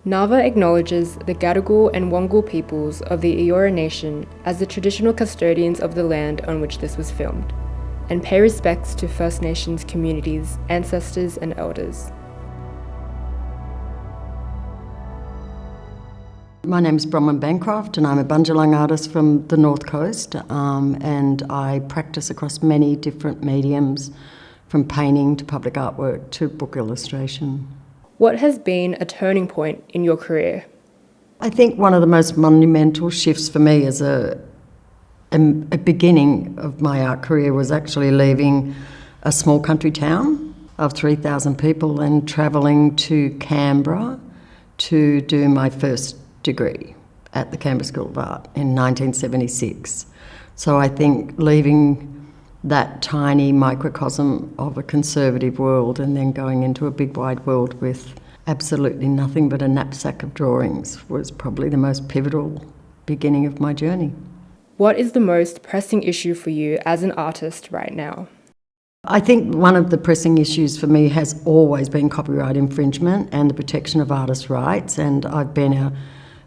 NAVA acknowledges the Gadigal and Wangal peoples of the Eora Nation as the traditional custodians of the land on which this was filmed, and pay respects to First Nations communities, ancestors and elders. My name is Bronwyn Bancroft and I'm a Bundjalung artist from the North Coast, and I practice across many different mediums, from painting to public artwork to book illustration. What has been a turning point in your career? I think one of the most monumental shifts for me as a beginning of my art career was actually leaving a small country town of 3,000 people and travelling to Canberra to do my first degree at the Canberra School of Art in 1976. So I think leaving that tiny microcosm of a conservative world and then going into a big wide world with absolutely nothing but a knapsack of drawings was probably the most pivotal beginning of my journey. What is the most pressing issue for you as an artist right now? I think one of the pressing issues for me has always been copyright infringement and the protection of artists' rights, and I've been a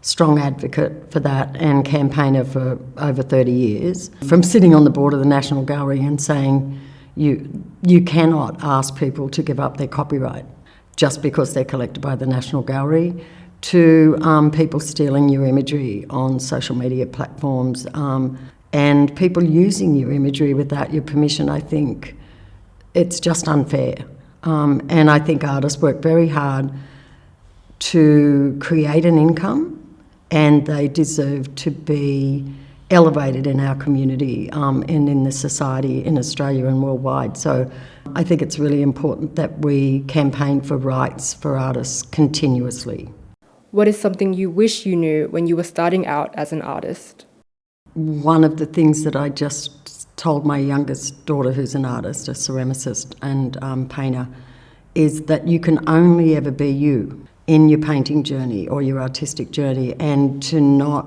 strong advocate for that and campaigner for over 30 years. From sitting on the board of the National Gallery and saying you cannot ask people to give up their copyright just because they're collected by the National Gallery, to people stealing your imagery on social media platforms, and people using your imagery without your permission. I think it's just unfair. And I think artists work very hard to create an income, and they deserve to be elevated in our community and in the society in Australia and worldwide. So I think it's really important that we campaign for rights for artists continuously. What is something you wish you knew when you were starting out as an artist? One of the things that I just told my youngest daughter, who's an artist, a ceramicist and painter, is that you can only ever be you in your painting journey or your artistic journey, and to not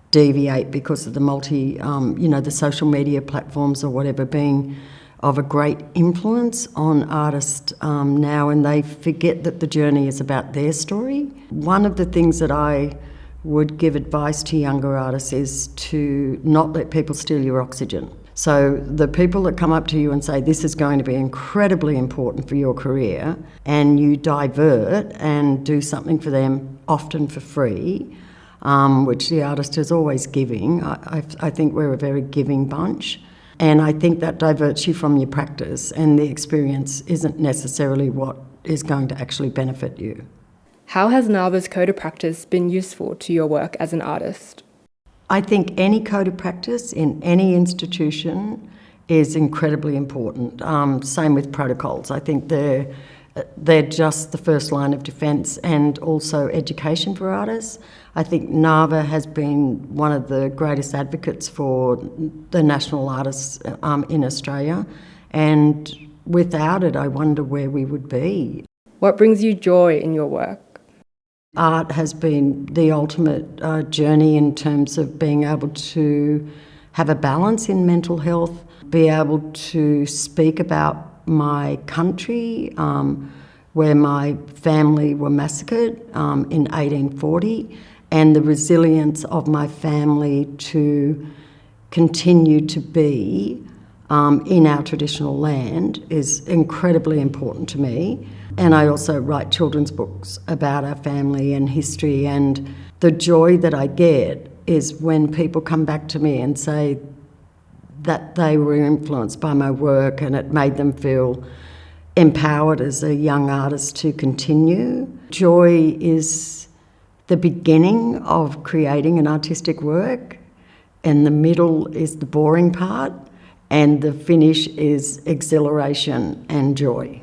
deviate because of the the social media platforms or whatever being of a great influence on artists now, and they forget that the journey is about their story. One of the things that I would give advice to younger artists is to not let people steal your oxygen. So the people that come up to you and say this is going to be incredibly important for your career, and you divert and do something for them, often for free, which the artist is always giving. I think we're a very giving bunch, and I think that diverts you from your practice, and the experience isn't necessarily what is going to actually benefit you. How has NAVA's code of practice been useful to your work as an artist? I think any code of practice in any institution is incredibly important. Same with protocols. I think they're just the first line of defence, and also education for artists. I think NAVA has been one of the greatest advocates for the national artists in Australia, and without it, I wonder where we would be. What brings you joy in your work? Art has been the ultimate journey in terms of being able to have a balance in mental health, be able to speak about my country, where my family were massacred in 1840, and the resilience of my family to continue to be in our traditional land is incredibly important to me. And I also write children's books about our family and history, and the joy that I get is when people come back to me and say that they were influenced by my work and it made them feel empowered as a young artist to continue. Joy is the beginning of creating an artistic work, and the middle is the boring part, and the finish is exhilaration and joy.